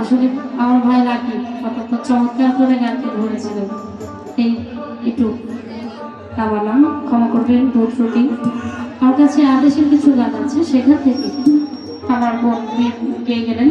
আসলে আমার ভাই লাকি অত্যন্ত চমৎকার করে গানটি ধরেছিল। এই একটু আমার নাম ক্ষমা করবেন ভুল ত্রুটি। আমার কাছে আদেশের কিছু গান আছে, সেখান থেকে আমার বোন গেয়ে গেলেন।